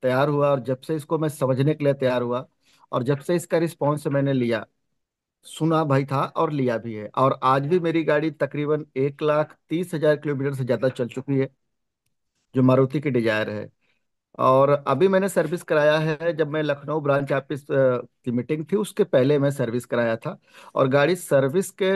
तैयार हुआ, और जब से इसको मैं समझने के लिए तैयार हुआ, और जब से इसका रिस्पॉन्स मैंने लिया, सुना भाई था और लिया भी है, और आज भी मेरी गाड़ी तकरीबन 1,30,000 किलोमीटर से ज्यादा चल चुकी है, जो मारुति की डिजायर है। और अभी मैंने सर्विस कराया है, जब मैं लखनऊ ब्रांच ऑफिस की मीटिंग थी उसके पहले मैं सर्विस कराया था। और गाड़ी सर्विस के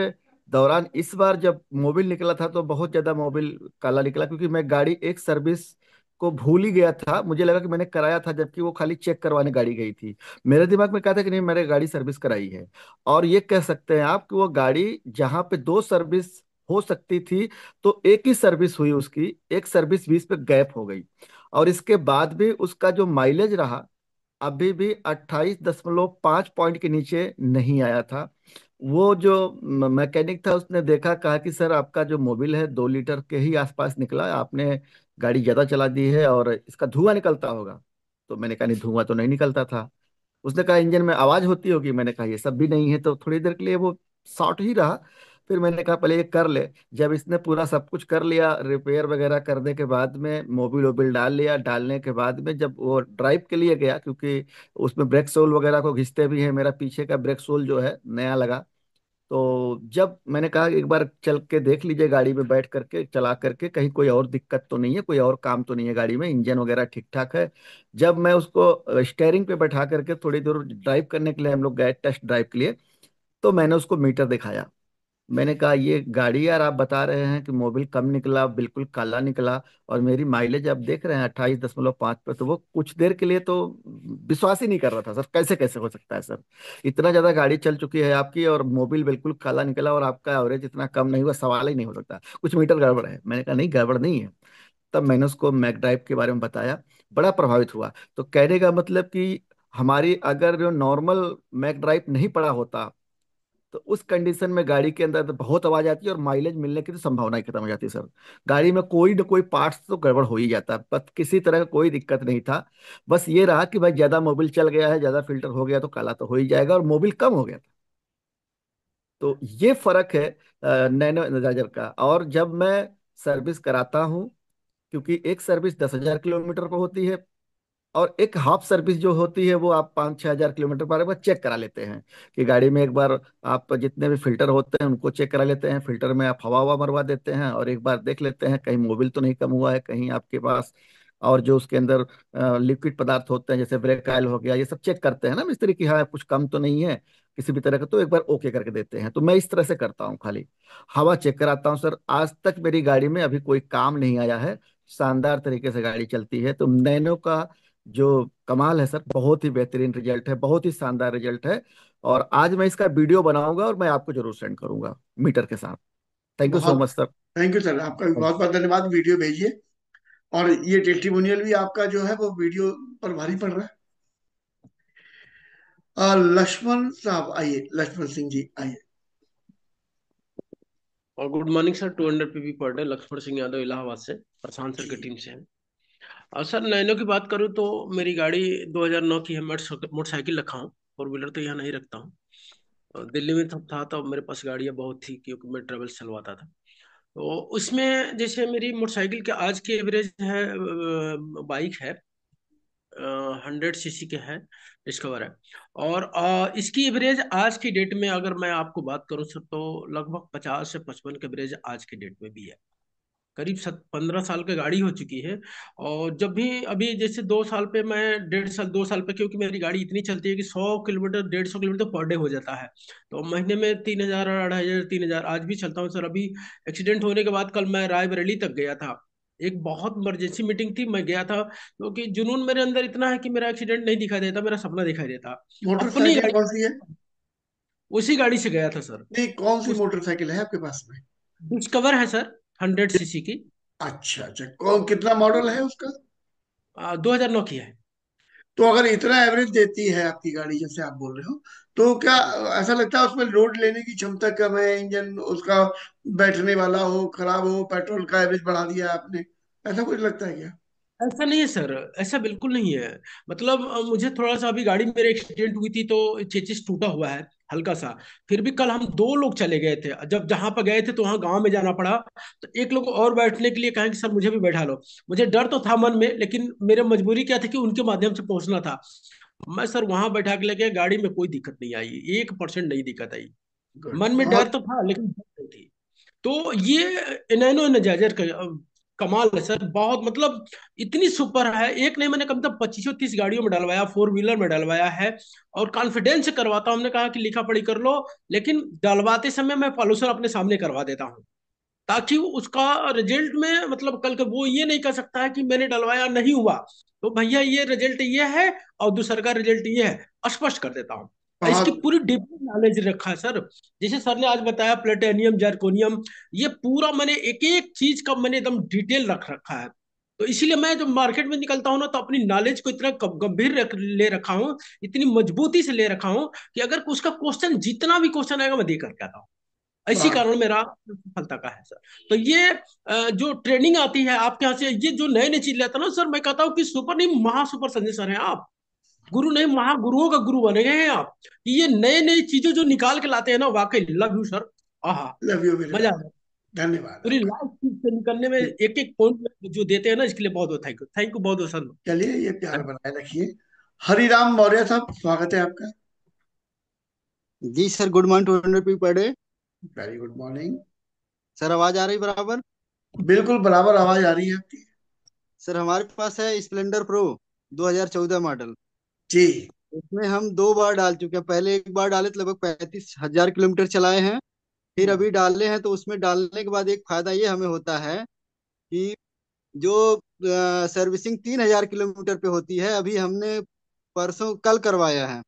दौरान इस बार जब मोबिल निकला था तो बहुत ज्यादा मोबिल काला निकला, क्योंकि मैं गाड़ी एक सर्विस को भूल ही गया था। मुझे लगा कि मैंने कराया था, जबकि वो खाली चेक करवाने गाड़ी गई थी। मेरे दिमाग में कहा था कि नहीं, मैंने गाड़ी सर्विस कराई है। और ये कह सकते हैं आप कि वो गाड़ी जहाँ पे दो सर्विस हो सकती थी, तो एक ही सर्विस हुई उसकी, एक सर्विस बीच पे गैप हो गई। और इसके बाद भी उसका जो माइलेज रहा, अभी भी 28.5 पॉइंट के नीचे नहीं आया था। वो जो मैकेनिक था उसने देखा, कहा कि सर आपका जो मोबिल है 2 लीटर के ही आसपास निकला, आपने गाड़ी ज्यादा चला दी है और इसका धुआं निकलता होगा। तो मैंने कहा नहीं, धुआं तो नहीं निकलता था। उसने कहा इंजन में आवाज होती होगी, मैंने कहा ये सब भी नहीं है। तो थोड़ी देर के लिए वो शॉर्ट ही रहा। फिर मैंने कहा पहले ये कर ले। जब इसने पूरा सब कुछ कर लिया, रिपेयर वगैरह करने के बाद में मोबिल वोबिल डाल लिया, डालने के बाद में जब वो ड्राइव के लिए गया, क्योंकि उसमें ब्रेक सोल वगैरह को घिसते भी है, मेरा पीछे का ब्रेक सोल जो है नया लगा। तो जब मैंने कहा एक बार चल के देख लीजिए, गाड़ी में बैठ करके चला करके, कहीं कोई और दिक्कत तो नहीं है, कोई और काम तो नहीं है गाड़ी में, इंजन वगैरह ठीक ठाक है। जब मैं उसको स्टेयरिंग पे बैठा करके थोड़ी दूर ड्राइव करने के लिए हम लोग गए टेस्ट ड्राइव के लिए, तो मैंने उसको मीटर दिखाया। मैंने कहा ये गाड़ी यार, आप बता रहे हैं कि मोबिल कम निकला, बिल्कुल काला निकला, और मेरी माइलेज आप देख रहे हैं 28.5 पे। तो वो कुछ देर के लिए तो विश्वास ही नहीं कर रहा था, सर कैसे कैसे हो सकता है सर, इतना ज्यादा गाड़ी चल चुकी है आपकी और मोबिल बिल्कुल काला निकला, और आपका एवरेज इतना कम नहीं हुआ, सवाल ही नहीं हो सकता, कुछ मीटर गड़बड़ है। मैंने कहा नहीं, गड़बड़ नहीं है। तब मैंने उसको मैक ड्राइव के बारे में बताया, बड़ा प्रभावित हुआ। तो कहने का मतलब कि हमारी अगर जो नॉर्मल मैक ड्राइव नहीं पड़ा होता, तो उस कंडीशन में गाड़ी के अंदर तो बहुत आवाज आती है, और माइलेज मिलने की तो संभावना ही खत्म हो जाती है सर। गाड़ी में कोई न कोई पार्ट्स तो गड़बड़ हो ही जाता है, बस किसी तरह का कोई दिक्कत नहीं था। बस ये रहा कि भाई ज्यादा मोबिल चल गया है, ज्यादा फिल्टर हो गया तो काला तो हो ही जाएगा, और मोबिल कम हो गया था। तो ये फर्क है नैनो एनर्जाइजर का। और जब मैं सर्विस कराता हूँ, क्योंकि एक सर्विस 10,000 किलोमीटर पर होती है, और एक हाफ सर्विस जो होती है वो आप 5-6 हज़ार किलोमीटर पर एक बार चेक करा लेते हैं, कि गाड़ी में एक बार आप जितने भी फिल्टर होते हैं उनको चेक करा लेते हैं, फिल्टर में आप हवा हवा मरवा देते हैं, और एक बार देख लेते हैं कहीं मोबिल तो नहीं कम हुआ है, कहीं आपके पास और जो उसके अंदर लिक्विड पदार्थ होते हैं जैसे ब्रेक ऑयल हो गया, ये सब चेक करते हैं ना मिस्त्री की, हाँ कुछ कम तो नहीं है किसी भी तरह का, तो एक बार ओके करके देते हैं। तो मैं इस तरह से करता हूँ, खाली हवा चेक कराता हूँ सर। आज तक मेरी गाड़ी में अभी कोई काम नहीं आया है, शानदार तरीके से गाड़ी चलती है। तो नैनो का जो कमाल है सर, बहुत ही बेहतरीन रिजल्ट है, बहुत ही शानदार रिजल्ट है। और आज मैं इसका वीडियो बनाऊंगा और मैं आपको जरूर सेंड करूंगा मीटर के साथ। थैंक यू सो बहुत much sir. Thank you sir, आपका भी बहुत बहुत धन्यवाद। वीडियो भेजिए, और ये टेस्टिमोनियल भी आपका जो है वो वीडियो पर भारी पड़ रहा है। लक्ष्मण साहब आइए, लक्ष्मण सिंह जी आइए। और good morning sir, 200 PP per day, Lakshman Singh Yadav Allahabad से, प्रशांत सर जी। की टीम से हैं। और सर नैनो की बात करूँ तो मेरी गाड़ी 2009 की है। मैं मोटरसाइकिल रखा हूँ, फोर व्हीलर तो यहाँ नहीं रखता हूँ। दिल्ली में तब था तो मेरे पास गाड़ियाँ बहुत थी, क्योंकि मैं ट्रेवल्स चलवाता था। तो उसमें जैसे मेरी मोटरसाइकिल के आज की एवरेज है, बाइक है 100 सीसी के है, डिस्कवर है। और इसकी एवरेज आज की डेट में अगर मैं आपको बात करूं सर, तो लगभग 50 से 55 की एवरेज आज की डेट में भी है। करीब 15 साल की गाड़ी हो चुकी है। और जब भी अभी जैसे 2 साल पे मैं 1.5 साल 2 साल पे, क्योंकि मेरी गाड़ी इतनी चलती है कि 100 किलोमीटर 150 किलोमीटर पर डे हो जाता है। तो महीने में 3,000 2,500 3,000 आज भी चलता हूँ सर। अभी एक्सीडेंट होने के बाद कल मैं रायबरेली तक गया था, एक बहुत इमरजेंसी मीटिंग थी, मैं गया था, क्योंकि जुनून मेरे अंदर इतना है कि मेरा एक्सीडेंट नहीं दिखाई देता, मेरा सपना दिखाई देता। अपनी मोटरसाइकिल गाड़ी, कौन सी है? उसी गाड़ी से गया था सर। नहीं, कौन सी उस मोटरसाइकिल है आपके पास में? डिस्कवर है सर, 100 सीसी की। अच्छा अच्छा, कौन, कितना मॉडल है उसका? 2009 की है। तो अगर इतना एवरेज देती है आपकी गाड़ी जैसे आप बोल रहे हो, तो क्या ऐसा लगता है उसमें लोड लेने की क्षमता कम है, इंजन उसका बैठने वाला हो, खराब हो, पेट्रोल का एवरेज बढ़ा दिया आपने, ऐसा कुछ लगता है क्या? ऐसा नहीं है सर, ऐसा बिल्कुल नहीं है। मतलब मुझे थोड़ा सा, अभी गाड़ी मेरे एक्सीडेंट हुई थी तो चेचिस टूटा हुआ है, हल्का सा। फिर भी कल हम दो लोग चले गए थे, जब जहां पर गए थे तो वहां गांव में जाना पड़ा, तो एक लोग और बैठने के लिए कहा कि सर मुझे भी बैठा लो। मुझे डर तो था मन में, लेकिन मेरे मजबूरी क्या थी कि उनके माध्यम से पहुंचना था। मैं सर वहां बैठा के लेके गाड़ी में कोई दिक्कत नहीं आई, 1% नहीं दिक्कत आई। गुड, मन में डर बहुत। तो था लेकिन दिक्कत नहीं थी। तो ये नैनो एनर्जाइजर का कमाल है सर, बहुत मतलब इतनी सुपर है। एक नहीं, मैंने कम से कम 25 30 गाड़ियों में डलवाया, 4 व्हीलर में डलवाया है। और कॉन्फिडेंस से करवाता हूं, हमने कहा कि लिखा पढ़ी कर लो, लेकिन डलवाते समय मैं पॉल्यूशन अपने सामने करवा देता हूँ, ताकि उसका रिजल्ट में मतलब कल का वो ये नहीं कर सकता है कि मैंने डलवाया नहीं हुआ, तो भैया ये रिजल्ट ये है और दूसरा का रिजल्ट ये है, स्पष्ट कर देता हूँ। और इसकी बहुत पूरी डीप नॉलेज रखा है सर। जैसे सर ने आज बताया प्लेटेनियम जर्कोनियम, ये पूरा मैंने एक एक चीज का मैंने एकदम डिटेल रख रखा है। तो इसीलिए मैं जब मार्केट में निकलता हूँ ना, तो अपनी नॉलेज को इतना गंभीर ले रखा हूँ, इतनी मजबूती से ले रखा हूँ कि अगर उसका क्वेश्चन, जितना भी क्वेश्चन आएगा मैं दे करके आता हूँ। इसी बहुत कारण मेरा सफलता का है सर। तो ये जो ट्रेनिंग आती है आपके यहाँ से, ये जो नए नए चीज लेता है ना सर, मैं कहता हूँ कि सुपर नहीं, महा सुपर संजय सर हैं आप। गुरु नहीं, महागुरुओं का गुरु बने गए हैं आप, कि ये नए नए चीजें जो निकाल के लाते हैं ना, वाकई लव यू सर। आहा, लव यू मेरे मजा आ भाई। गया। धन्यवाद पूरी आपका। लाइफ से निकलने में एक एक पॉइंट जो देते हैं ना, इसके लिए बहुत बहुत थैंक यू, थैंक यू बहुत बहुत सर। चलिए, ये प्यार बनाए रखिए। हरिराम मौर्य साहब, स्वागत है आपका। जी सर, गुड मॉर्निंग, 200 पर day. Very good morning. Sir आवाज आ रही बराबर? बिल्कुल बराबर आवाज आ रही है आपकी। सर हमारे पास है स्प्लेंडर प्रो 2014 मॉडल। जी। इसमें हम 2 बार डाल चुके हैं। पहले एक बार डाले तो लगभग 35,000 किलोमीटर चलाए हैं। फिर हम्म। अभी डाले हैं, तो उसमें डालने के बाद एक फायदा ये हमें होता है कि जो सर्विसिंग 3,000 किलोमीटर पे होती है, अभी हमने परसों कल करवाया है,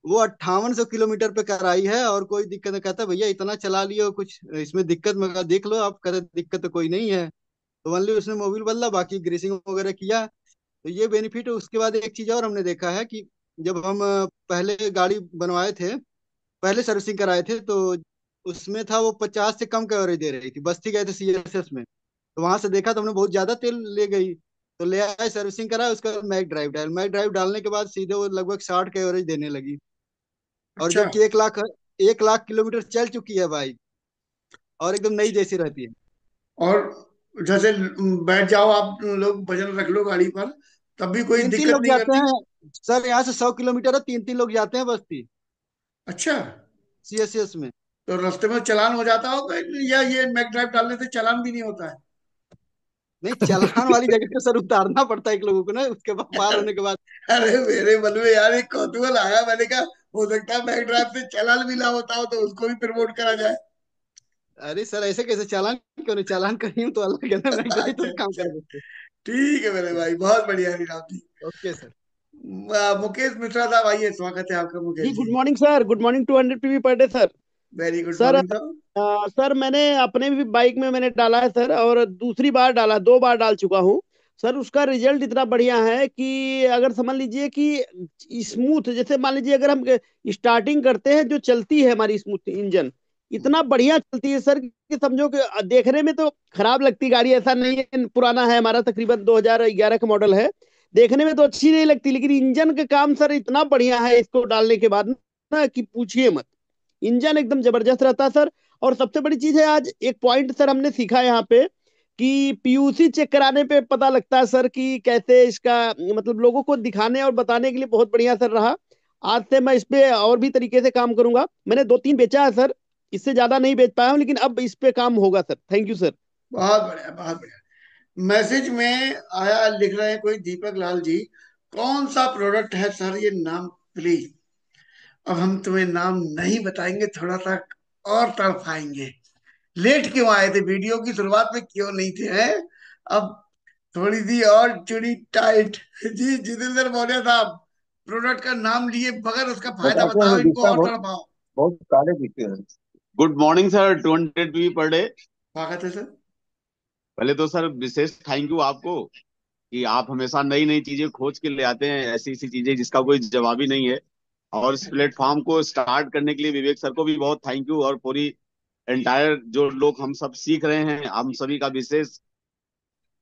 वो 5800 किलोमीटर पे कराई है। और कोई दिक्कत नहीं। कहता भैया इतना चला लियो, कुछ इसमें दिक्कत? मगर देख लो आप, कहते दिक्कत तो कोई नहीं है। तो ओनली उसने मोबिल बदला, बाकी ग्रीसिंग वगैरह किया। तो ये बेनिफिट है। उसके बाद एक चीज और हमने देखा है कि जब हम पहले गाड़ी बनवाए थे, पहले सर्विसिंग कराए थे, तो उसमें था वो 50 से कम का एवरेज दे रही थी। बस्ती गए थे सीएसएस में, तो वहां से देखा तो हमने बहुत ज्यादा तेल ले गई। तो ले आए, सर्विसिंग करा, उसका मैक ड्राइव डालने के बाद सीधे वो लगभग 60 का एवरेज देने लगी। और अच्छा। जबकि 1 लाख किलोमीटर चल चुकी है बाइक, और एकदम नई जैसी रहती है। और जैसे बैठ जाओ आप लोग, वजन रख लो गाड़ी पर, तब भी कोई तीन तीन दिक्कत लोग नहीं जाते करती। हैं सर, यहाँ से 100 किलोमीटर है, 3 3 लोग जाते हैं बस्ती अच्छा। सीएसएस में। तो रास्ते में चालान हो जाता होगा, या ये मैक ड्राइव डालने से चालान भी नहीं होता है? नहीं, चालान वाली जगह पे सर उतारना पड़ता है एक लोगों को ना, उसके बाद पार होने के बाद। अरे मेरे मन में यार एक कौतूहल आया, मैंने कहा हो सकता है मैक ड्राइव से चालान भी ना होता हो, तो उसको भी प्रमोट करा जाए। अरे सर, ऐसे कैसे? चालान क्यों नहीं? चालान करी हूँ तो अल्लाह के ना, मैं ड्राइव अच्छा थोड़ी काम अच्छा। कर देते। ठीक है मेरे भाई, बहुत बढ़िया हरिराम जी। Okay sir. मुकेश मिश्रा साहब आइए, स्वागत है आपका जी मुकेश गुड जी। Morning sir, good morning. 200 PV per day sir. Very good sir morning साहब। सर मैंने अपने भी बाइक में मैंने डाला है सर, और दूसरी बार डाला, 2 बार डाल चुका हूँ सर। उसका रिजल्ट इतना बढ़िया है कि अगर समझ लीजिए कि स्मूथ, जैसे मान लीजिए अगर हम स्टार्टिंग करते हैं, जो चलती है हमारी स्मूथ इंजन, इतना बढ़िया चलती है सर कि समझो कि देखने में तो खराब लगती गाड़ी, ऐसा नहीं है। पुराना है हमारा, तकरीबन 2011 का मॉडल है। देखने में तो अच्छी नहीं लगती, लेकिन इंजन का काम सर इतना बढ़िया है इसको डालने के बाद ना, कि पूछिए मत। इंजन एकदम जबरदस्त रहता है सर। और सबसे बड़ी चीज है, आज एक पॉइंट सर हमने सीखा यहाँ पे, कि पीयूसी चेक कराने पे पता लगता है सर कि कैसे इसका, मतलब लोगों को दिखाने और बताने के लिए बहुत बढ़िया सर रहा। आज से मैं इस पे और भी तरीके से काम करूंगा। मैंने 2 3 बेचा है सर, इससे ज्यादा नहीं बेच पाया हूँ, लेकिन अब इस पे काम होगा सर। Thank you sir. बहुत बढ़िया, बहुत बढ़िया। मैसेज में आया, लिख रहे हैं कोई दीपक लाल जी, कौन सा प्रोडक्ट है सर ये, नाम प्लीज। अब हम तुम्हें नाम नहीं बताएंगे, थोड़ा सा और तड़पाएंगे। लेट क्यों आए थे, वीडियो की शुरुआत में क्यों नहीं थे, हैं? अब थोड़ी सी और चुड़ी टाइट। जी जितेंद्र मौर्य साहब, प्रोडक्ट का नाम लिए बगैर उसका फायदा बताते बताओ, हैं इनको दिखता और बहुत तड़पाओ। बहुत काले दिखते हैं। Good morning sir, 200 per day. स्वागत है सर। पहले तो सर विशेष थैंक यू आपको कि आप हमेशा नई नई चीजें खोज के ले आते हैं, ऐसी ऐसी चीजें जिसका कोई जवाब ही नहीं है। और इस प्लेटफॉर्म को स्टार्ट करने के लिए विवेक सर को भी बहुत थैंक यू, और पूरी एंटायर जो लोग हम सब सीख रहे हैं, हम सभी का विशेष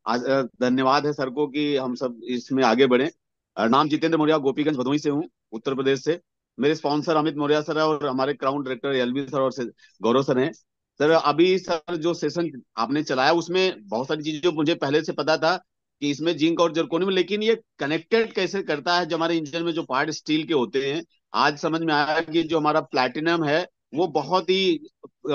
धन्यवाद है सर को कि हम सब इसमें आगे बढ़े। नाम जितेंद्र मौर्य, गोपीगंज भदोही से हूँ, उत्तर प्रदेश से। मेरे स्पॉन्सर अमित मौर्य सर है और हमारे क्राउन डायरेक्टर एलबी सर और गौरव सर हैं। सर अभी सर जो सेशन आपने चलाया उसमें बहुत सारी चीजें जो मुझे पहले से पता था कि इसमें जिंक और जर्कोनियम, लेकिन ये कनेक्टेड कैसे करता है जो हमारे इंजन में जो पार्ट स्टील के होते हैं, आज समझ में आया कि जो हमारा प्लैटिनम है वो बहुत ही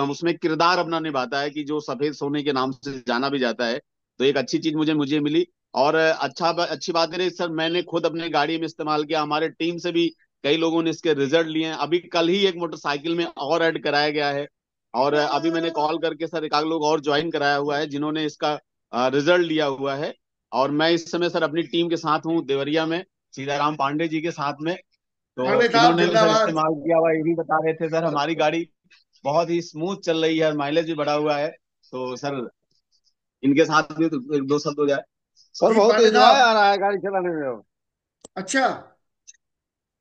उसमें किरदार अपना निभाता है, कि जो सफेद सोने के नाम से जाना भी जाता है। तो एक अच्छी चीज मुझे मुझे मिली। और अच्छी बात है सर, मैंने खुद अपने गाड़ी में इस्तेमाल किया, हमारे टीम से भी कई लोगों ने इसके रिजल्ट लिए हैं। अभी कल ही एक मोटरसाइकिल में और ऐड कराया गया है, और अभी मैंने कॉल करके सर एक आध लोग और ज्वाइन कराया हुआ है जिन्होंने इसका रिजल्ट लिया हुआ है। और मैं इस समय सर अपनी टीम के साथ हूँ देवरिया में, सीताराम पांडे जी के साथ में। तो पांडे साहब इन्होंने भी सर जिंदाबाद। इस्तेमाल किया हुआ है, ये भी बता रहे थे सर हमारी गाड़ी बहुत ही स्मूथ चल रही है, माइलेज भी बढ़ा हुआ है। तो सर इनके साथ भी तो एक दो शब्द हो जाए। और जी बहुत पांडे एंजॉय साहब। आ रहा है गाड़ी चलाने में अब। अच्छा,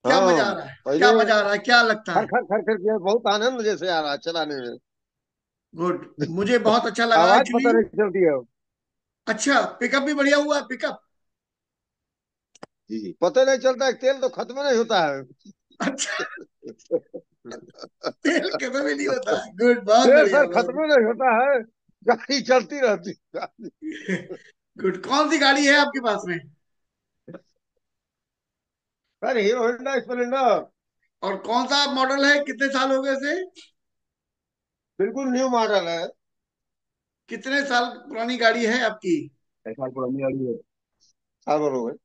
क्या मजा हाँ, आ रहा है, पहले क्या मजा आ रहा है, क्या लगता खर है? खर खर खर किया, बहुत आनंद जैसे आ रहा है चलाने में। गुड, मुझे बहुत अच्छा लगा आवाज एक्चुअली। पता नहीं चलती है अब। अच्छा, पिकअप भी बढ़िया हुआ है, पिकअप। जी जी। पता नहीं चलता है, तेल तो खत्म नहीं होता है। अच्छा, तेल खत्म ही नहीं होता। गुड, बहुत तेल बढ़िया, सर बहुत खत्म नहीं होता है, गाड़ी चलती रहती है। बढ़िया। गुड, कौन सी गाड़ी है आपके पास में? Sir hero Honda Splendor. और कौन सा मॉडल है, कितने साल हो गए से? बिल्कुल न्यू मॉडल है। कितने साल पुरानी गाड़ी है आपकी? एक साल पुरानी गाड़ी है। हाँ बोलो भाई।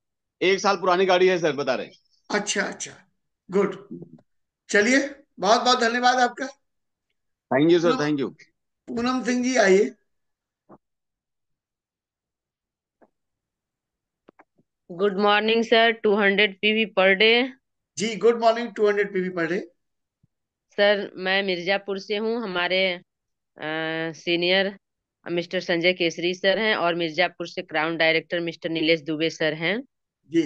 एक साल पुरानी गाड़ी है सर, बता रहे हैं। अच्छा अच्छा, गुड। चलिए, बहुत बहुत धन्यवाद आपका। Thank you sir, Poonam, thank you. Poonam Singh ji आइए। Good morning sir. 200 PV per day. जी good morning. 200 PV per day. Sir मैं मिर्जापुर से हूँ। हमारे senior mister Sanjay Kesari sir हैं और मिर्जापुर से crown director mister Nilesh Dubey sir हैं। जी।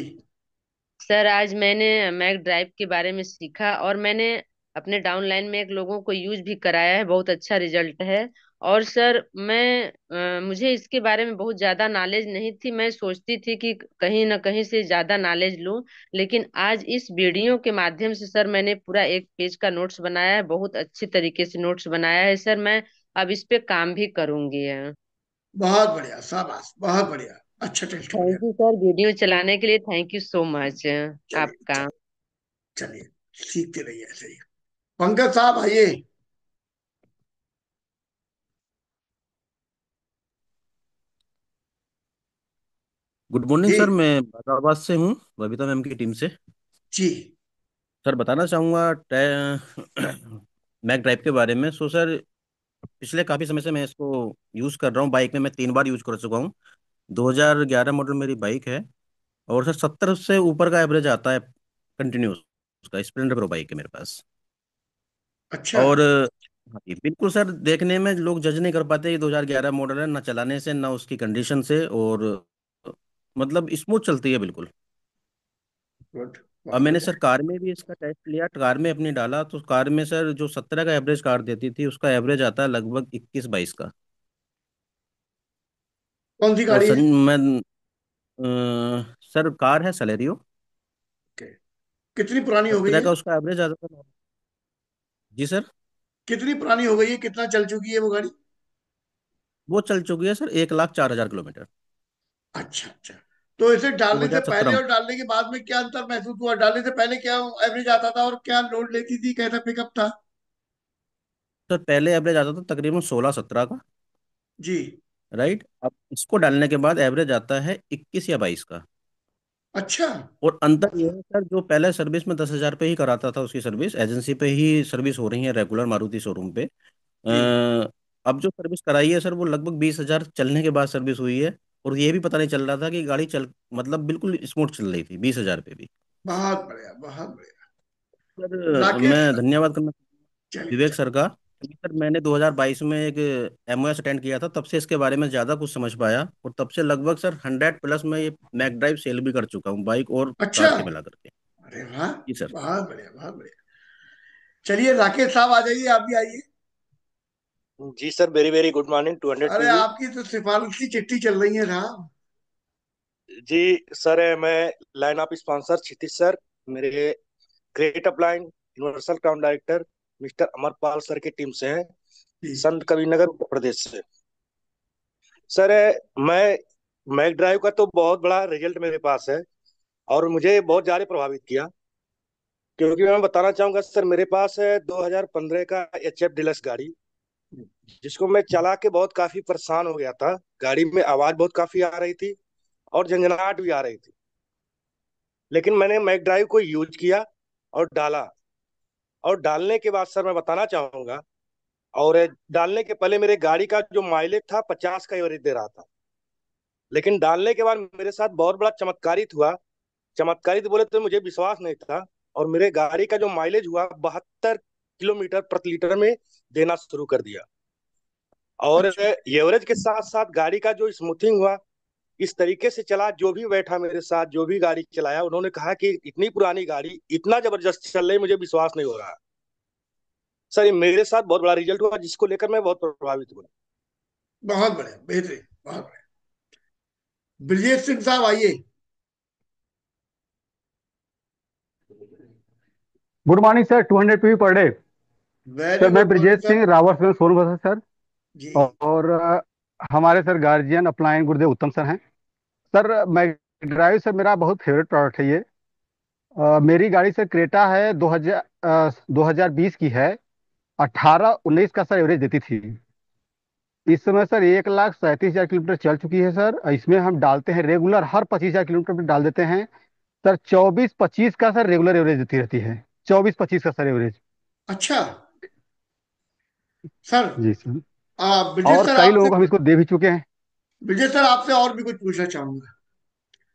सर आज मैंने मैक ड्राइव के बारे में सीखा और मैंने अपने डाउनलाइन में एक लोगों को यूज भी कराया है। बहुत अच्छा रिजल्ट है। और सर मुझे इसके बारे में बहुत ज्यादा नॉलेज नहीं थी। मैं सोचती थी कि कहीं ना कहीं से ज्यादा नॉलेज लूं, लेकिन आज इस वीडियो के माध्यम से सर मैंने पूरा एक पेज का नोट्स बनाया है। बहुत अच्छी तरीके से नोट्स बनाया है सर। मैं अब इस पे काम भी करूंगी। बहुत बढ़िया, शाबाश, बहुत बढ़िया। अच्छा टेस्ट हो गया। थैंक यू सर वीडियो चलाने के लिए। थैंक यू सो मच चलिए आपका। चलिए। चलिए, सीखते रहिए ऐसे ही। पंकज साहब आइए। गुड मॉर्निंग जी सर, मैं हैदराबाद से हूँ, बबीता मैम की टीम से। जी। सर बताना चाहूँगा मैक ड्राइव के बारे में। सो सर पिछले काफ़ी समय से मैं इसको यूज़ कर रहा हूँ। बाइक में मैं 3 बार यूज़ कर चुका हूँ। 2011 मॉडल मेरी बाइक है और सर 70 से ऊपर का एवरेज आता है कंटिन्यूस। उसका स्प्लेंडर प्रो बाइक है मेरे पास। अच्छा, और हाँ जी, बिल्कुल सर, देखने में लोग जज नहीं कर पाते कि 2011 मॉडल है, ना चलाने से ना उसकी कंडीशन से। और मतलब स्मूथ चलती है बिल्कुल। गुड, और बहुत मैंने बढ़िया। सर कार में भी इसका टेस्ट लिया, कार में अपनी डाला तो कार में सर जो 17 का एवरेज कार देती थी उसका एवरेज आता है लगभग 21-22 का। कौन सी और गाड़ी सर है? मैं सर कार है सलेरियो। ओके। कितनी पुरानी हो गई 17 है? का उसका एवरेज आता था। जी सर। कितनी पुरानी हो गई है, कितना चल चुकी है वो गाड़ी? वो चल चुकी है सर 1,04,000 किलोमीटर। अच्छा अच्छा। तो इसे डालने से 2017 पहले में। और डालने के बाद में क्या अंतर महसूस हुआ? डालने से पहले क्या एवरेज आता था और क्या लोड लेती थी, कैसा पिकअप था? सर पहले एवरेज आता था तकरीबन 16-17 का। जी। राइट, अब इसको डालने के बाद एवरेज आता है 21 या 22 का। अच्छा। और अंतर ये है सर, जो पहले सर्विस में 10,000 पे ही कराता था, उसकी सर्विस एजेंसी पे ही सर्विस हो रही है रेगुलर मारुति शोरूम पे। जी। अब जो सर्विस कराई है सर वो लगभग 20,000 चलने के बाद सर्विस हुई है। और ये भी पता नहीं चल रहा था कि गाड़ी चल मतलब बिल्कुल स्मूथ चल रही थी 20,000 पे भी। बहुत बढ़िया, बहुत बढ़िया। सर राकेश। मैं धन्यवाद करना चलिए विवेक चलिए। सर का, क्योंकि सर मैंने 2022 में एक एमओएस अटेंड किया था, तब से इसके बारे में ज़्यादा कुछ समझ पाया। और तब से लगभग सर 100+ में ये मैक ड्राइव सेल भी कर चुका हूँ, बाइक और अच्छा। कार के मिला करके। अरे वाह, जी सर। बहुत बढ़िया, बहुत बढ़िया। चलिए राकेश साहब आ जाइए, आप भी आइए। जी sir, very very good morning 200 अरे पीवी। आपकी तो सिफारिश की चिट्ठी चल रही है साहब। जी सर, मैं line of sponsor Kshitij sir, मेरे great upline universal crown director mister Amarpal sir की टीम से हैं, जी संत कबीरनगर उत्तर प्रदेश से। सर मैं मैक ड्राइव का तो बहुत बड़ा रिजल्ट मेरे पास है और मुझे बहुत ज्यादा प्रभावित किया, क्योंकि मैं बताना चाहूंगा सर, मेरे पास है 2015 का एच एफ डिलक्स गाड़ी, जिसको मैं चला के बहुत काफी परेशान हो गया था। गाड़ी में आवाज बहुत काफी आ रही थी और झंझनाहट भी आ रही थी, लेकिन मैंने मैक ड्राइव को यूज किया और डाला। और डालने के बाद सर मैं बताना चाहूंगा, और डालने के पहले मेरे गाड़ी का जो माइलेज था 50 का एवरेज दे रहा था, लेकिन डालने के बाद मेरे साथ बहुत बड़ा चमत्कारित हुआ। चमत्कारित बोले तो मुझे विश्वास नहीं था, और मेरे गाड़ी का जो माइलेज हुआ 72 किलोमीटर प्रति लीटर में देना शुरू कर दिया। और अच्छा एवरेज के साथ साथ गाड़ी का जो स्मूथिंग हुआ, इस तरीके से चला, जो भी बैठा मेरे साथ, जो भी गाड़ी चलाया, उन्होंने कहा कि इतनी पुरानी गाड़ी इतना जबरदस्त चल रही, मुझे विश्वास नहीं हो रहा। सर ये मेरे साथ बहुत बड़ा रिजल्ट हुआ, जिसको लेकर मैं बहुत प्रभावित हुआ। बहुत बढ़िया, बेहतरीन, बहुत बढ़िया। ब्रजेश सिंह साहब आइए। Good morning sir, 200 PV per day. Very sir मैं good morning Brajesh sir. Singh Rawat Sonbhadra sir. जी और हमारे सर गार्जियन अपलाइन गुरुदेव उत्तम सर हैं। सर मैं ड्राइव सर मेरा बहुत फेवरेट प्रोडक्ट है ये। मेरी गाड़ी सर क्रेटा है, 2020 की है। 18-19 का सर एवरेज देती थी। इस समय सर 1,37,000 किलोमीटर चल चुकी है सर। इसमें हम डालते हैं रेगुलर, हर 25,000 किलोमीटर पे डाल देते हैं सर। 24-25 का सर रेगुलर एवरेज देती रहती है। 24-25 का सर एवरेज। अच्छा सर। जी सर। ब्रजेश और सर कई आपसे लोगों को हम इसको दे भी चुके हैं। ब्रजेश सर आपसे और भी कुछ पूछना चाहूंगा।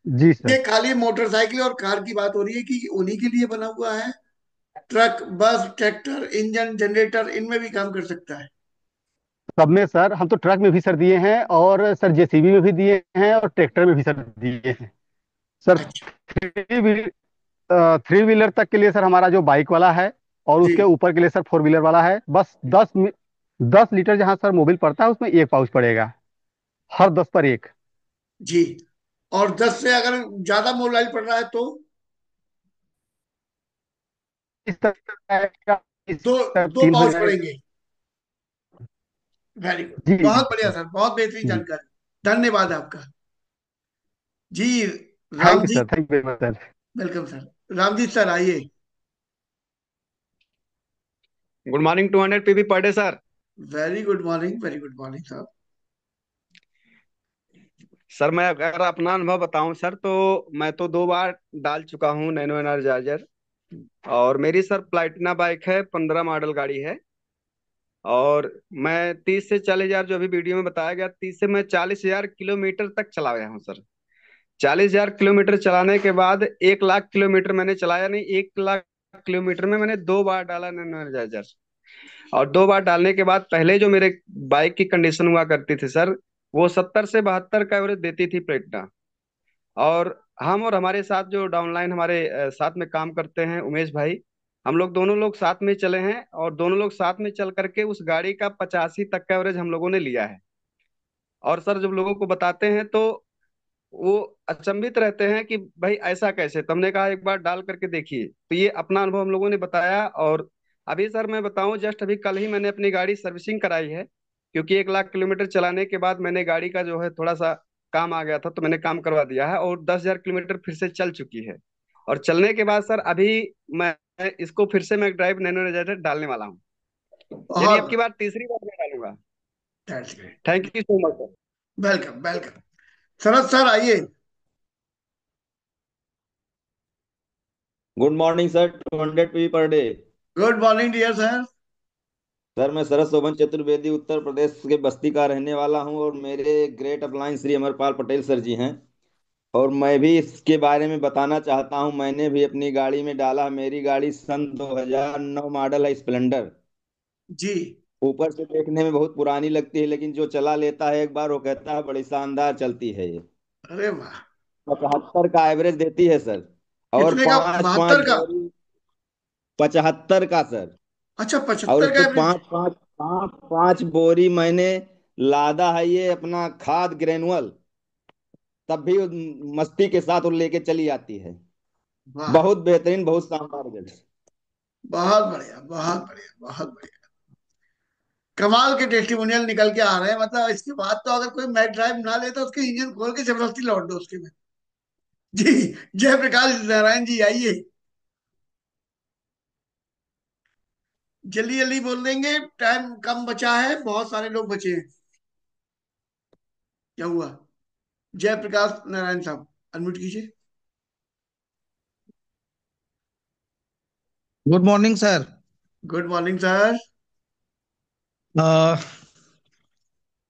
जी सर। ये खाली मोटरसाइकिल और कार की बात हो रही है कि उन्हीं के लिए बना हुआ है? ट्रक, बस, ट्रैक्टर, इंजन, जनरेटर, इनमें भी काम कर सकता है? सब में सर, हम तो ट्रक में भी सर दिए हैं, और सर जेसीबी में भी दिए हैं, और ट्रैक्टर में भी सर दिए हैं सर। अच्छा। थ्री व्हील थ्री व्हीलर तक के लिए सर हमारा जो बाइक वाला है, और जी उसके ऊपर के लिए सर 4 व्हीलर वाला है। बस 10 लीटर जहाँ सर मोबिल पड़ता है, उसमें एक पाउच पड़ेगा, हर 10 पर एक। जी। और 10 से अगर ज्यादा मोबाइल पड़ रहा है तो इस तरह का दो सर दो 3 हो पाउच जाएगा। पड़ेंगे। वेरी गुड, जी जी बहुत बढ़िया सर, बहुत बेहतरीन जी। जानकारी। धन्यवाद आपका। जी। थैंक राम यू जी। Sir, thank you very much sir. Welcome sir. Ramjeet sir आइए। Good morning, 200 PV per day sir. Very good morning, very good morning साहब। सर मैं अगर अपना अनुभव बताऊं सर, तो मैं तो 2 बार डाल चुका हूं नैनो एनर्जाइजर। और मेरी सर प्लाटिना बाइक है, 15 मॉडल गाड़ी है। और मैं 30 से 40 हजार, जो अभी वीडियो में बताया गया, 30 से मैं 40 हजार किलोमीटर तक चला गया हूँ सर। 40 हजार किलोमीटर चलाने के बाद 1 लाख किलोमीटर मैंने चलाया नहीं, 1 लाख किलोमीटर में मैंने 2 बार डाला नैनो एनर्जाइजर। और 2 बार डालने के बाद पहले जो मेरे बाइक की कंडीशन हुआ करती थी सर, वो 70 से 72 का एवरेज देती थी प्लेटिना। और हम और हमारे साथ जो डाउनलाइन हमारे साथ में काम करते हैं, उमेश भाई, हम लोग दोनों लोग साथ में चले हैं, और दोनों लोग साथ में चल करके उस गाड़ी का 85 तक का एवरेज हम लोगों ने लिया है। और सर जब लोगों को बताते हैं तो वो अचंभित रहते हैं कि भाई ऐसा कैसे। तो हमने कहा एक बार डाल करके देखिए। तो ये अपना अनुभव हम लोगों ने बताया। और अभी सर मैं बताऊं, जस्ट अभी कल ही मैंने अपनी गाड़ी सर्विसिंग कराई है, क्योंकि 1 लाख किलोमीटर चलाने के बाद मैंने गाड़ी का जो है थोड़ा सा काम आ गया था, तो मैंने काम करवा दिया है, और 10 हजार किलोमीटर फिर से चल चुकी है। और चलने के बाद सर अभी मैं इसको फिर से मैं ड्राइव नैनो रेजाइटर डालने वाला हूँ। यानी अब की बहुत। बार तीसरी बार मैं डालूंगा। That's great. Thank you so much. Welcome, welcome. Sharad sir आइए। Good morning sir, 200 PV per day. Good morning dear sir. Sir मैं शरद शोभन चतुर्वेदी उत्तर प्रदेश के बस्ती का रहने वाला हूं, और मेरे great upline Shri Amarpal Patel sir ji हैं। और मैं भी इसके बारे में बताना चाहता हूं। मैंने भी अपनी गाड़ी में डाला। मेरी गाड़ी सन 2009 मॉडल है, स्प्लेंडर। जी। ऊपर से देखने में बहुत पुरानी लगती है, लेकिन जो चला लेता है एक बार वो कहता है बड़ी शानदार चलती है ये। अरे वाह। 75 का एवरेज देती है सर। और कितने का? पांच पांच 72 का? बोरी। 75 का सर। अच्छा, और 75 का उसमें एवरेज। पांच पांच पांच पांच बोरी मैंने लादा है ये अपना खाद ग्रेनुअल। तब भी वो मस्ती के साथ वो लेके चली आती है। वाह। बहुत बेहतरीन, बहुत शानदार रिजल्ट। बहुत बढ़िया, बहुत बढ़िया, बहुत बढ़िया। कमाल के टेस्टिमोनियल निकल के आ रहे हैं। मतलब इसके बाद तो अगर कोई मैक ड्राइव ना ले तो उसके इंजन खोल के जबरदस्ती लौट दो उसके में। जी, जयप्रकाश नारायण जी आइए। जल्दी जल्दी बोल देंगे, टाइम कम बचा है, बहुत सारे लोग बचे हैं। क्या हुआ? जयप्रकाश नारायण साहब, अनम्यूट कीजिए। Good morning sir. Good morning sir. अ,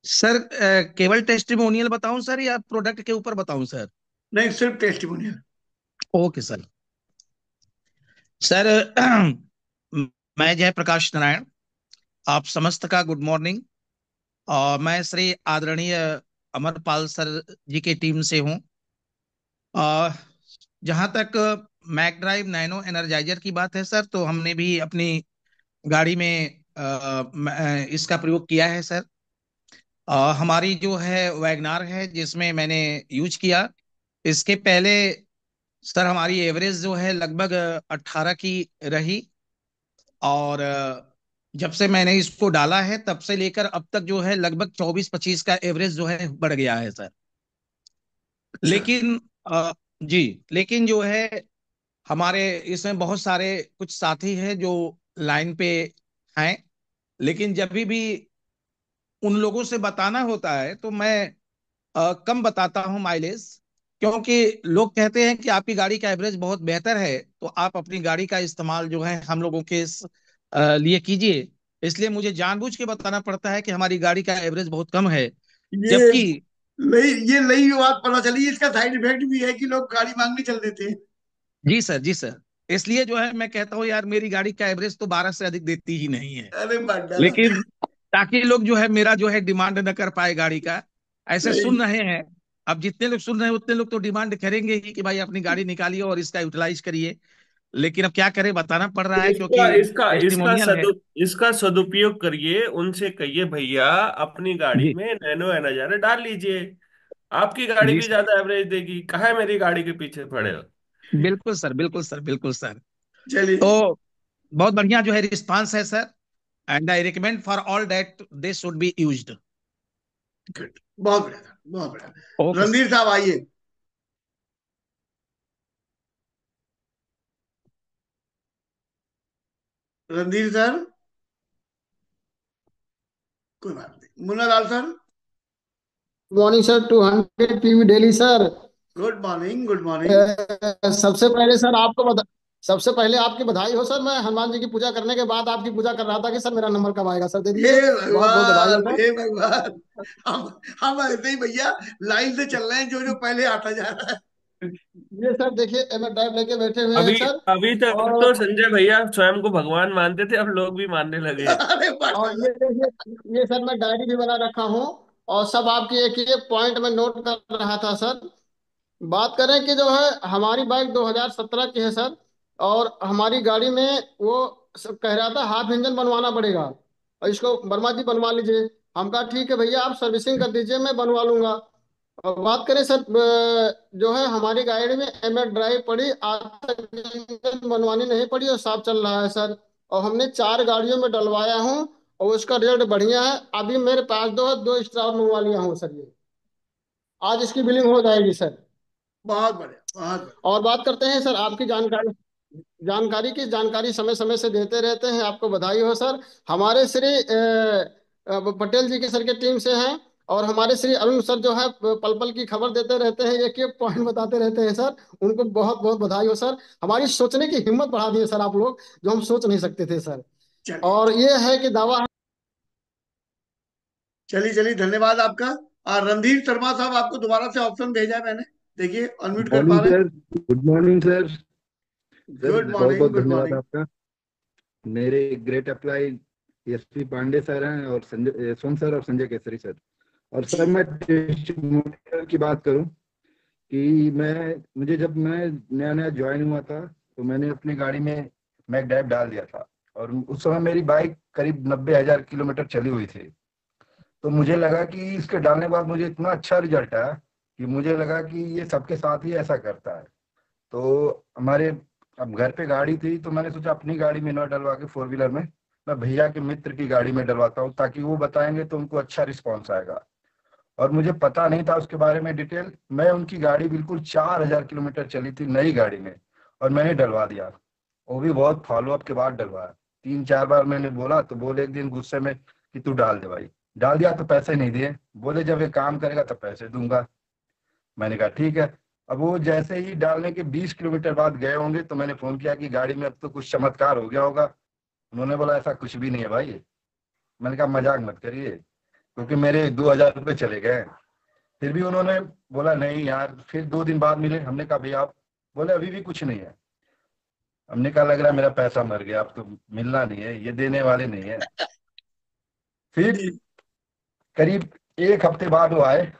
सर केवल टेस्टिमोनियल बताऊं सर या प्रोडक्ट के ऊपर बताऊं सर? नहीं, सिर्फ टेस्टिमोनियल। Okay sir. सर मैं जयप्रकाश नारायण, आप समस्त का गुड मॉर्निंग। मैं श्री आदरणीय अमरपाल सर जी की टीम से हूं। जहां तक मैक ड्राइव नैनो एनर्जाइजर की बात है सर, तो हमने भी अपनी गाड़ी में इसका प्रयोग किया है सर। हमारी जो है वैगनार है जिसमें मैंने यूज किया। इसके पहले सर हमारी एवरेज जो है लगभग 18 की रही। और जब से मैंने इसको डाला है तब से लेकर अब तक जो है लगभग 24-25 का एवरेज जो है बढ़ गया है सर। अच्छा। लेकिन जी, लेकिन जो है हमारे इसमें बहुत सारे कुछ साथी हैं जो लाइन पे हैं, लेकिन जब भी उन लोगों से बताना होता है तो मैं कम बताता हूं माइलेज। क्योंकि लोग कहते हैं कि आपकी गाड़ी का एवरेज बहुत बेहतर है, तो आप अपनी गाड़ी का इस्तेमाल जो है हम लोगों के लिए कीजिए। इसलिए मुझे जानबूझ के बताना पड़ता है कि हमारी गाड़ी का एवरेज बहुत कम है। ये जबकि ये नई बात पता चली, इसका साइड इफेक्ट भी है कि लोग गाड़ी मांगने चल देते हैं। जी सर, जी सर, इसलिए जो है मैं कहता हूँ यार मेरी गाड़ी का एवरेज तो 12 से अधिक देती ही नहीं है। अरे बंडा। लेकिन ताकि लोग जो है मेरा जो है डिमांड न कर पाए गाड़ी का, ऐसे सही। सुन रहे हैं। अब जितने लोग सुन रहे हैं उतने लोग तो डिमांड करेंगे ही कि भाई अपनी गाड़ी निकालिए और इसका यूटिलाइज करिए। लेकिन अब क्या करें, बताना पड़ रहा तो है इसका क्योंकि इसका टेस्टिमोनियल है। इसका सदुपयोग करिए, उनसे कहिए भैया अपनी गाड़ी जी में नैनो एनर्जाइजर डाल लीजिए, आपकी गाड़ी जी भी ज्यादा एवरेज देगी, काहे मेरी गाड़ी के पीछे पड़े हो। बिल्कुल सर, बिल्कुल सर, बिल्कुल सर। चलिए। तो बहुत बढ़िया जो है रिस्पांस है sir. And I recommend for all that they should be used. Good. बहुत बढ़िया था, बहुत बढ़िया। Okay sir. रणधीर साहब आइए। रणधीर सर। कोई बात नहीं। Munna Lal sir. Morning sir, 200 PV daily sir. Good morning, good morning. सबसे पहले सर सबसे पहले आपकी बधाई हो सर। मैं हनुमान जी की पूजा करने के बाद आपकी पूजा कर रहा था कि सर मेरा नंबर कब आएगा। सर दे हे दीजिए। बहुत बहुत बधाई हो भगवान, सर। हे भगवान। हम ऐसे ही भैया लाइन से चल रहे हैं, जो जो पहले आता जा रहा है। ये सर देखिए एमएच ड्राइव लेके बैठे हुए हैं अभी सर। अभी तक और तो संजय भैया स्वयं को भगवान मानते थे, अब लोग भी मानने लगे हैं। अरे और बड़ा। ये देखिए, ये सर मैं डायरी भी बना रखा हूँ। और सब आपकी एक एक पॉइंट में नोट कर रहा था सर। बात करें कि जो है हमारी बाइक 2017 की है सर। और हमारी गाड़ी में वो कह रहा था हाफ इंजन बनवाना पड़ेगा, और इसको वर्मा जी बनवा लीजिए। हम कहा ठीक है भैया, आप सर्विसिंग कर दीजिए, मैं बनवा लूंगा। और बात करें सर, जो है हमारी गाड़ी में एमएच ड्राइव पड़ी, आज तक इंजन बनवानी नहीं पड़ी और साफ चल रहा है सर। और हमने 4 गाड़ियों में डलवाया हूँ, और उसका रिजल्ट बढ़िया है। अभी मेरे पास दो स्टार मंगवा लिया हूँ सर। ये आज इसकी बिलिंग हो जाएगी सर। बहुत बढ़िया, बहुत बढ़िया। और बात करते हैं सर आपकी जानकारी, जानकारी समय समय से देते रहते हैं, आपको बधाई हो सर। हमारे श्री पटेल जी के सर के टीम से हैं। और हमारे श्री अरुण सर जो है पल पल की खबर देते रहते हैं, एक एक पॉइंट बताते रहते हैं सर। उनको बहुत बहुत बधाई हो सर। हमारी सोचने की हिम्मत बढ़ा दी है सर आप लोग, जो हम सोच नहीं सकते थे सर। चलिए, और ये है कि दावा। चलिए, चलिए, धन्यवाद आपका। और रणधीर शर्मा साहब, आपको दोबारा से ऑप्शन भेजा है मैंने। देखिए अनम्यूट कर पा मॉर्निंग रहे हैं? Sir. Good morning sir. Sir good बहुत मॉर्निंग, बहुत गुड धन्यवाद मॉर्निंग। आपका। मेरे great apply SP Pandey sir हैं, और संजय सोम सर और संजय केसरी सर। और जी। सर मैं टेस्टिमोनियल की बात करूं कि जब मैं नया नया ज्वाइन हुआ था, तो मैंने अपनी गाड़ी में मैक ड्राइव डाल दिया था। और उस समय मेरी बाइक करीब 90,000 किलोमीटर चली हुई थी। तो मुझे लगा कि इसके डालने के बाद मुझे इतना अच्छा रिजल्ट आया कि मुझे लगा कि ये सबके साथ ही ऐसा करता है। तो हमारे अब घर पे गाड़ी थी तो मैंने सोचा अपनी गाड़ी में न डलवा के फोर व्हीलर में मैं भैया के मित्र की गाड़ी में डलवाता हूँ, ताकि वो बताएंगे तो उनको अच्छा रिस्पॉन्स आएगा। और मुझे पता नहीं था उसके बारे में डिटेल। मैं उनकी गाड़ी बिल्कुल 4,000 किलोमीटर चली थी नई गाड़ी में, और मैंने डलवा दिया। वो भी बहुत फॉलो अप के बाद डलवाया। 3-4 बार मैंने बोला तो बोले एक दिन गुस्से में कि तू डाल दे भाई। डाल दिया तो पैसे नहीं दिए, बोले जब ये काम करेगा तो पैसे दूंगा। मैंने कहा ठीक है। अब वो जैसे ही डालने के 20 किलोमीटर बाद गए होंगे तो मैंने फोन किया कि गाड़ी में अब तो कुछ चमत्कार हो गया होगा। उन्होंने बोला ऐसा कुछ भी नहीं है भाई। मैंने कहा मजाक मत करिए, क्योंकि मेरे 2,000 रुपये चले गए। फिर भी उन्होंने बोला नहीं यार। फिर 2 दिन बाद मिले, हमने कहा भैया आप, बोले अभी भी कुछ नहीं है। हमने कहा लग रहा है मेरा पैसा मर गया, अब तो मिलना नहीं है, ये देने वाले नहीं है। फिर करीब 1 हफ्ते बाद वो आए,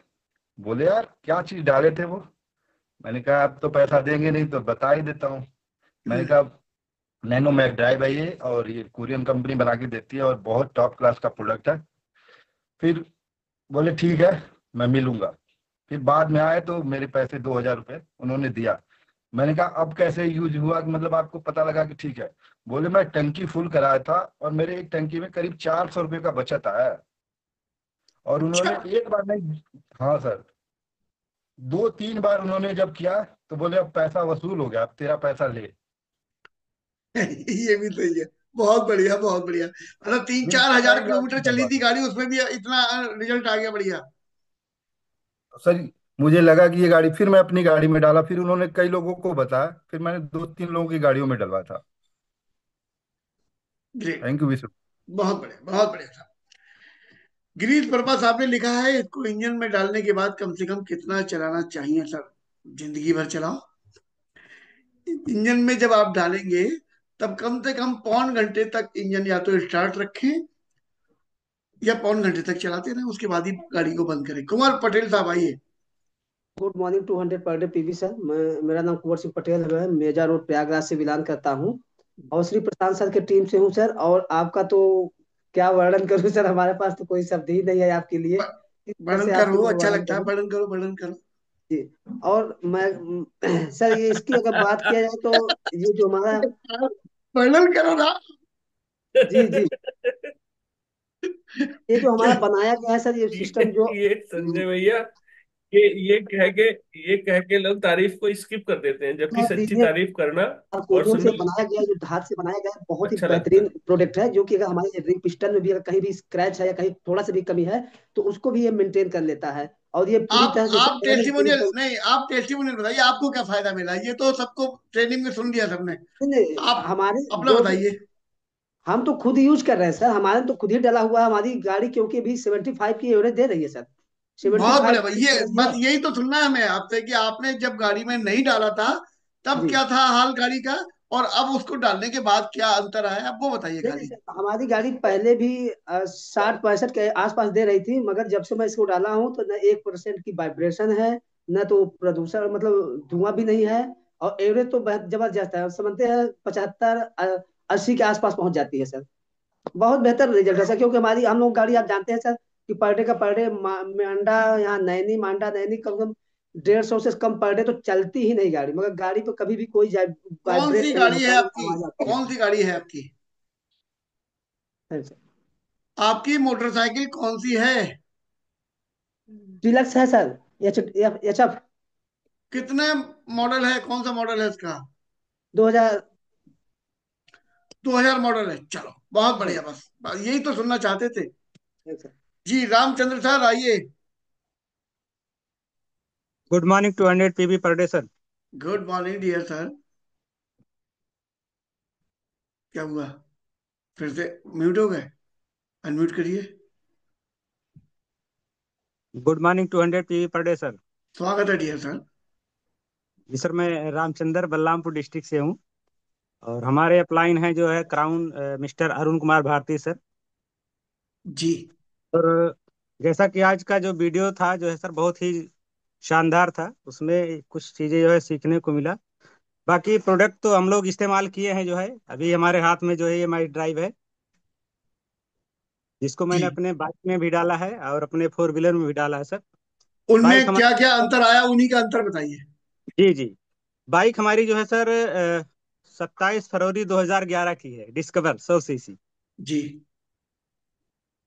बोले यार क्या चीज डाले थे वो। मैंने कहा अब तो पैसा देंगे नहीं तो बता ही देता हूँ। मैंने कहा नैनो मैक ड्राइव है ये, और ये कोरियन कंपनी बना के देती है और बहुत टॉप क्लास का प्रोडक्ट है। फिर बोले ठीक है मैं मिलूंगा। फिर बाद में आए तो मेरे पैसे 2,000 रुपये उन्होंने दिया। मैंने कहा अब कैसे यूज हुआ, मतलब आपको पता लगा कि ठीक है। बोले मैं टंकी फुल कराया था और मेरे एक टंकी में करीब 400 रुपये का बचत आया। और उन्होंने एक बार नहीं, हाँ सर, 2-3 बार उन्होंने जब किया तो बोले अब पैसा वसूल हो गया, अब तेरा पैसा ले। ये भी सही है। बहुत बढ़िया बहुत बढ़िया। मतलब तीन फिर चार उसके हजार बाद किलोमीटर गाड़ी चली डलवा थी दी गाड़ी, उसमें भी इतना रिजल्ट आ गया, बढ़िया। सर। मुझे लगा कि ये गाड़ी, फिर मैं अपनी गाड़ी में डाला, फिर उन्होंने कई लोगों को बताया, फिर मैंने 2-3 लोगों की गाड़ियों में डलवा था। ग्रेट। Thank you Vishu. बहुत बढ़िया बहुत बढ़िया था। गिरीश पर्पस आपने लिखा है, इसको इंजन में डालने के बाद कम से कम कितना चलाना चाहिए सर? जिंदगी भर चलाओ। इंजन में जब आप डालेंगे तब कम से कम 1.25 घंटे तक इंजन या तो स्टार्ट रखें या 1.25 घंटे तक चलाते रहें, उसके बाद ही गाड़ी को बंद करें। कुमार पटेल साहब आइए। Good morning 200 per day PV sir. मेरा नाम कुंवर सिंह पटेल है, मेजा रोड प्रयागराज से बिलोंग करता हूँ और श्री प्रशांत सर के टीम से हूँ सर। और आपका तो क्या वर्णन करूँ सर, हमारे पास तो कोई शब्द ही नहीं है आपके लिए, इस तरह वर्णन से आपकी करो, मैं अच्छा वर्णन लगता है, करूँ वर्णन करो वर्णन करो। जी। और मैं सर ये इसकी अगर बात किया जाए तो ये जो हमारा, वर्णन करो ना। जी जी, ये जो हमारा बनाया गया है सर, ये सिस्टम जो ये संजय भैया, ये ये कह के ये कह के लोग तारीफ को स्किप कर देते हैं, जबकि सच्ची डीजल तारीफ करना और और कोरियन से सुनना बनाया गया, जो धात से बनाया गया है, बहुत ही अच्छा लगता बेहतरीन है। प्रोडक्ट है। जो कि अगर हमारे रिंग पिस्टन में भी अगर कहीं भी स्क्रैच है या कहीं थोड़ा सा भी कमी है तो उसको भी ये मेंटेन कर लेता है। और ये पूरी तरह से आप सर टेस्टिमोनियल नहीं, आप टेस्टिमोनियल बताइए, आपको क्या फायदा मिला? ये तो सबको ट्रेनिंग में सुन लिया सबने। आप हमारे अपना जो बताइए। हम तो खुद यूज कर रहे हैं सर, हमारे तो खुद ही डला हुआ है हमारी गाड़ी, क्योंकि अभी 75 की एवरेज दे रही है सर। सेवेंटी बहुत बढ़िया फाइव भाई, ये दे रही बस है। यही तो सुनना है हमें आपसे कि आपने जब गाड़ी में नहीं डाला था तब जी क्या था हाल गाड़ी का, और अब उसको डालने के बाद क्या अंतर आया, अब वो बताइए नहीं नहीं खाली। सर, हमारी गाड़ी पहले भी 60-65 के आसपास दे रही थी, मगर जब से मैं इसको डाला हूँ तो न 1% की वाइब्रेशन है, न तो प्रदूषण मतलब धुआं भी नहीं है। और एवरेज तो जबरदस्त है, समझते हैं 75-80 के आसपास पहुंच जाती है सर। बहुत बेहतर रिजल्ट है सर, क्योंकि हमारी हम लोग गाड़ी आप जानते हैं सर कि पर डे का पर डे मांडा यहाँ नैनी मांडा नैनी कम से कम 150 से कम पर डे तो चलती ही नहीं गाड़ी, मगर गाड़ी पे कभी भी कोई कौन वाइब्रेट सी नहीं गाड़ी है होता, ना आपकी? आवाज आती कौन सी गाड़ी है आपकी? है सर। आपकी मोटरसाइकिल कौन सी है? डिलक्स है सर, एच एफ कितने मॉडल है, कौन सा मॉडल है इसका? 2000। 2000 मॉडल है, चलो बहुत बढ़िया। बस यही तो सुनना चाहते थे। सर जी रामचंद्र सर आइए। Good morning 200 PB per day sir. Good morning dear sir. क्या हुआ, फिर से म्यूट हो गए? अनम्यूट करिए। Good morning 200 PB per day sir. स्वागत है डियर सर। जी सर, मैं रामचंद्र बलरामपुर डिस्ट्रिक्ट से हूँ और हमारे अपलाइन है जो है crown mister Arun Kumar Bharti sir. जी। और जैसा कि आज का जो वीडियो था जो है सर बहुत ही शानदार था, उसमें कुछ चीज़ें जो है सीखने को मिला। बाकी प्रोडक्ट तो हम लोग इस्तेमाल किए हैं, जो है अभी हमारे हाथ में जो है ये माई ड्राइव है, जिसको जी मैंने अपने बाइक में भी डाला है और अपने फोर व्हीलर में भी डाला है सर। बाइक उनमें क्या क्या हमारे, अंतर आया, उन्हीं का अंतर बताइए। जी जी, बाइक हमारी जो है सर 27 फरवरी 2011 की है, डिस्कवर 100 सीसी। जी।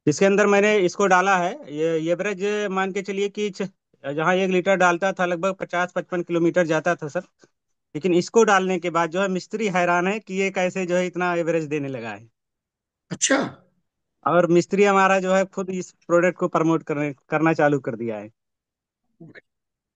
इसके अंदर मैंने इसको डाला है। ये एवरेज मान के चलिए कि जहाँ 1 लीटर डालता था लगभग 50-55 किलोमीटर जाता था सर। लेकिन इसको डालने के बाद जो है मिस्त्री हैरान है कि ये कैसे जो है इतना एवरेज देने लगा है। अच्छा। और मिस्त्री हमारा जो है खुद इस प्रोडक्ट को प्रमोट करना चालू कर दिया है। तो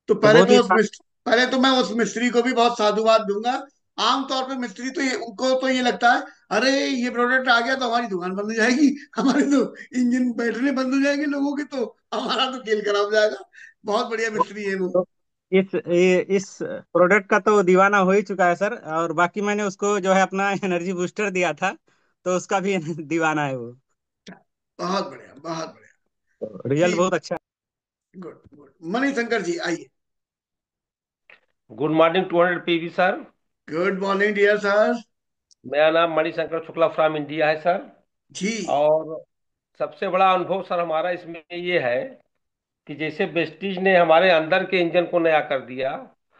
तो बहुत ही अच्छा। पहले तो मैं उस मिस्त्री को भी बहुत साधुवाद दूंगा। आमतौर पे मिस्त्री तो ये उनको तो ये लगता है, अरे ये प्रोडक्ट आ गया तो हमारी दुकान बंद हो जाएगी, हमारे तो इंजन बैटरी बंद हो जाएंगे लोगों के, तो हमारा तो खेल खराब हो जाएगा। बहुत बढ़िया मिस्त्री है वो। तो इस प्रोडक्ट का तो दीवाना हो ही चुका है सर। और बाकी मैंने उसको जो है अपना एनर्जी बूस्टर दिया था, तो उसका भी दीवाना है वो। बहुत बढ़िया, बहुत बढ़िया। तो रिजल्ट जी। बहुत अच्छा। Good good. मणिशंकर जी आइए। Good morning 200 PV sir. Good morning dear sir. मेरा नाम मणिशंकर शुक्ला फ्रॉम इंडिया है सर। जी। और सबसे बड़ा अनुभव सर हमारा इसमें ये है कि जैसे वेस्टीज ने हमारे अंदर के इंजन को नया कर दिया,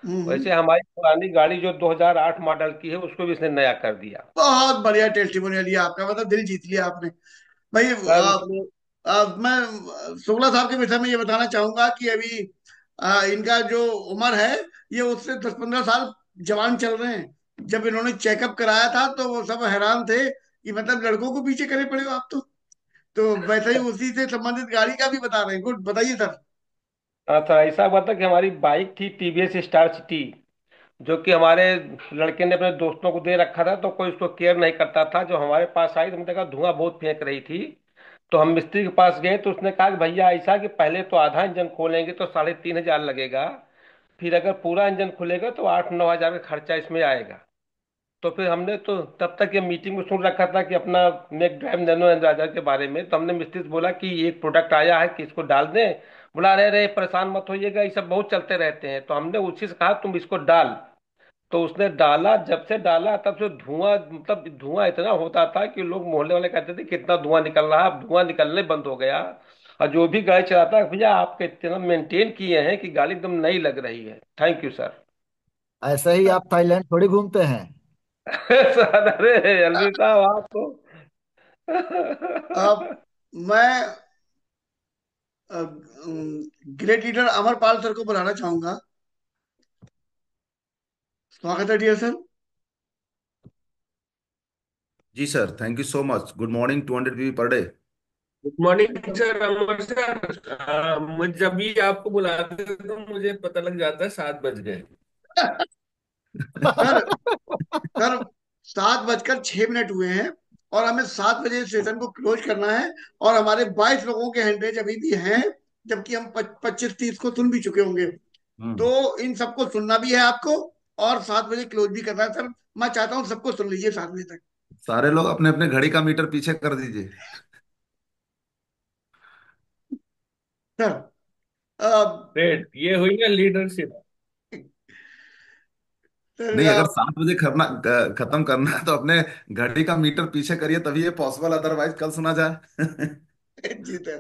हम्म। वैसे हमारी पुरानी गाड़ी जो 2008 मॉडल की है उसको भी इसने नया कर दिया। बहुत बढ़िया टेस्टिमोनियल लिया आपका, मतलब दिल जीत लिया आपने भाई। सर उसमें मैं शुक्ला साहब के विषय में ये बताना चाहूंगा कि अभी इनका जो उम्र है, ये उससे 10-15 साल जवान चल रहे हैं। जब इन्होंने चेकअप कराया था तो वो सब हैरान थे कि मतलब लड़कों को पीछे करे पड़े हो आप तो वैसे ही उसी से संबंधित गाड़ी का भी बता रहे हैं। गुड, बताइए सर। हाँ सर, ऐसा हुआ था कि हमारी बाइक थी टीवीएस स्टार सिटी, जो कि हमारे लड़के ने अपने दोस्तों को दे रखा था, तो कोई उसको केयर नहीं करता था। जो हमारे पास आई तो हमने देखा धुआं बहुत फेंक रही थी। तो हम मिस्त्री के पास गए तो उसने कहा कि भैया ऐसा कि पहले तो आधा इंजन खोलेंगे तो 3,500 लगेगा, फिर अगर पूरा इंजन खुलेगा तो 8-9 हजार का खर्चा इसमें आएगा। तो फिर हमने तो तब तक ये मीटिंग में सुन रखा था कि अपना मेक ड्राइव नैनो एनर्जाइजर के बारे में। तो हमने मिस्त्री से बोला कि एक प्रोडक्ट आया है कि इसको डाल दें। बोला अरे अरे परेशान मत होइएगा, ये सब बहुत चलते रहते हैं। तो हमने उसी से कहा तुम इसको डाल। तो उसने डाला, जब से डाला तब से धुआं, मतलब धुआं इतना होता था कि लोग मोहल्ले वाले कहते थे कितना धुआं निकल रहा है। अब धुआं निकलने बंद हो गया। और जो भी गाड़ी चलाता है, भैया आपके इतना मेंटेन किए हैं कि गाड़ी एकदम नई लग रही है। Thank you sir. ऐसे ही आप थाईलैंड थोड़ी घूमते हैं। सर अरे अलवी साहब आप तो अब मैं ग्रेट लीडर अमरपाल सर को बुलाना चाहूंगा। स्वागत है डियर सर। जी sir, thank you so much. Good morning, 200 PV per day. Good morning sir, Amar sir. मुझे जब भी आपको बुलाते थे तो मुझे पता लग जाता है 7 बज गए। सर सर 7:06 हुए हैं और हमें 7 बजे सेशन को क्लोज करना है। और हमारे 22 लोगों के हैंडरेज अभी भी हैं, जबकि हम 25-30 को सुन भी चुके होंगे। हम्म। तो इन सबको सुनना भी है आपको, और 7 बजे क्लोज भी करना है सर। मैं चाहता हूँ सबको सुन लीजिए 7 बजे तक। सारे लोग अपने अपने घड़ी का मीटर पीछे कर दीजिए। सर अब ग्रेट, ये हुई ना लीडरशिप। सर नहीं, अगर 7 बजे खत्म करना है तो अपने घड़ी का मीटर पीछे करिए, तभी ये पॉसिबल, अदरवाइज कल सुना जाए। जी सर।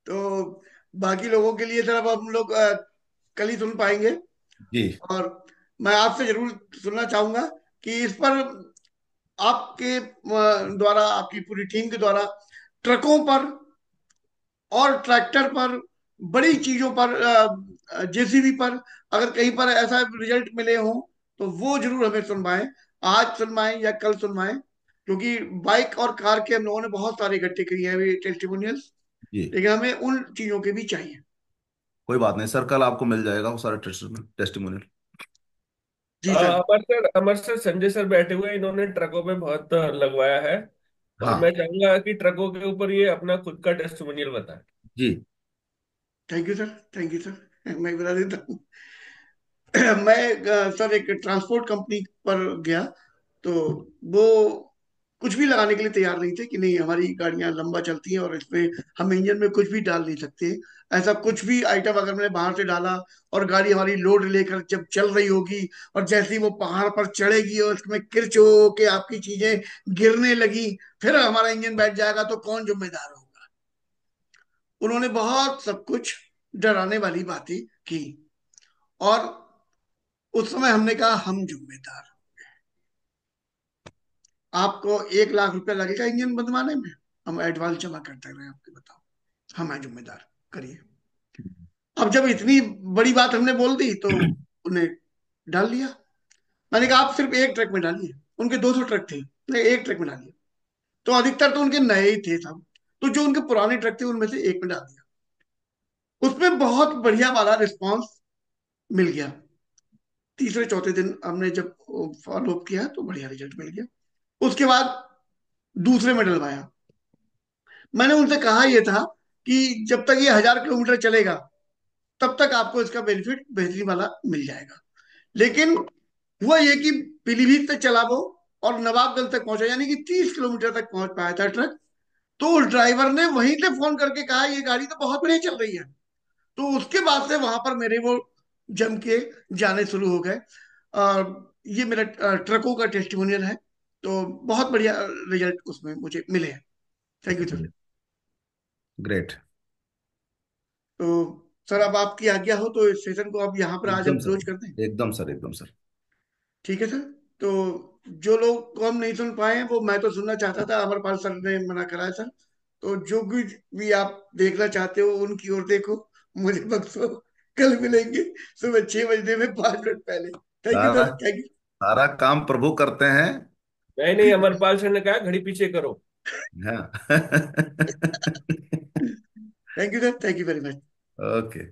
तो बाकी लोगों के लिए सर अब हम लोग कल ही सुन पाएंगे। जी और मैं आपसे जरूर सुनना चाहूंगा कि इस पर आपके द्वारा, आपकी पूरी टीम के द्वारा ट्रकों पर और ट्रैक्टर पर, बड़ी चीजों पर, जेसीबी पर, अगर कहीं पर ऐसा रिजल्ट मिले हो तो वो जरूर हमें सुनवाएं। आज सुनवाएं या कल सुनवाएं, क्योंकि बाइक और कार के हम लोगों ने बहुत सारे इकट्ठे किए हैं टेस्टिमोनियल्स, जी, लेकिन हमें उन चीजों के भी चाहिए। कोई बात नहीं सर, कल आपको मिल जाएगा वो सारे टेस्टिमोनियल। जी sir. Amar sir Sanjay sir बैठे हुए हैं, इन्होंने ट्रकों में बहुत लगवाया है। और मैं हाँ चाहूंगा कि ट्रकों के ऊपर ये अपना खुद का टेस्टिमोनियल बताएं। जी। Thank you sir, thank you sir. मैं बता देता हूँ। मैं सर एक ट्रांसपोर्ट कंपनी पर गया, तो वो कुछ भी लगाने के लिए तैयार नहीं थे कि नहीं हमारी गाड़ियां लंबा चलती हैं और इसमें हम इंजन में कुछ भी डाल नहीं सकते। ऐसा कुछ भी आइटम अगर मैंने बाहर से डाला और गाड़ी हमारी लोड लेकर जब चल रही होगी और जैसे ही वो पहाड़ पर चढ़ेगी और उसमें किरच हो के आपकी चीजें गिरने लगी, फिर हमारा इंजन बैठ जाएगा तो कौन जिम्मेदार होगा। उन्होंने बहुत सब कुछ डराने वाली बातें की, और उस समय हमने कहा हम जिम्मेदार। आपको 1 लाख रुपया लगेगा इंजन बनवाने में, हम एडवांस जमा करते रहे, आपके बताओ, हम हैं जिम्मेदार, करिए। अब जब इतनी बड़ी बात हमने बोल दी तो उन्हें डाल लिया। मैंने कहा आप सिर्फ एक ट्रक में डालिए, उनके 200 ट्रक थे, नहीं एक ट्रक में डालिए। तो अधिकतर तो उनके नए ही थे सब, तो जो उनके पुराने ट्रक थे उनमें से एक में डाल दिया। उसमें बहुत बढ़िया वाला रिस्पॉन्स मिल गया। तीसरे चौथे दिन हमने जब फॉलो अप किया तो बढ़िया रिजल्ट मिल गया। उसके बाद दूसरे में डलवाया। मैंने उनसे कहा यह था कि जब तक ये 1000 किलोमीटर चलेगा तब तक आपको इसका बेनिफिट बेहतरीन वाला मिल जाएगा। लेकिन हुआ ये कि पीलीभीत से चला वो और नवाबगंज तक पहुंचा, यानी कि 30 किलोमीटर तक पहुंच पाया था ट्रक। तो उस ड्राइवर ने वहीं से फोन करके कहा ये गाड़ी तो बहुत बढ़िया चल रही है। तो उसके बाद से वहां पर मेरे वो जम के जाने शुरू हो गए। ये मेरा ट्रकों का टेस्टिमोनियल है। तो बहुत बढ़िया रिजल्ट उसमें मुझे मिले हैं। Thank you sir. ग्रेट। तो सर अब आपकी आज्ञा हो तो इस सेशन को अब यहाँ पर आज एकदम हम सर, क्लोज करते हैं। एकदम सर, एकदम सर। ठीक है सर। तो जो लोग को हम नहीं सुन पाए हैं वो, मैं तो सुनना चाहता था, अमरपाल सर ने मना करा है सर। तो जो कुछ भी आप देखना चाहते हो उनकी ओर देखो, मुझे बख्शो। कल मिलेंगे सुबह 6 बजने में 5 मिनट पहले। थैंक यू सारा सर, थैंक यू। सारा काम प्रभु करते हैं। नहीं नहीं, अमरपाल सर ने कहा घड़ी पीछे करो। हाँ। Thank you sir, thank you very much. Okay.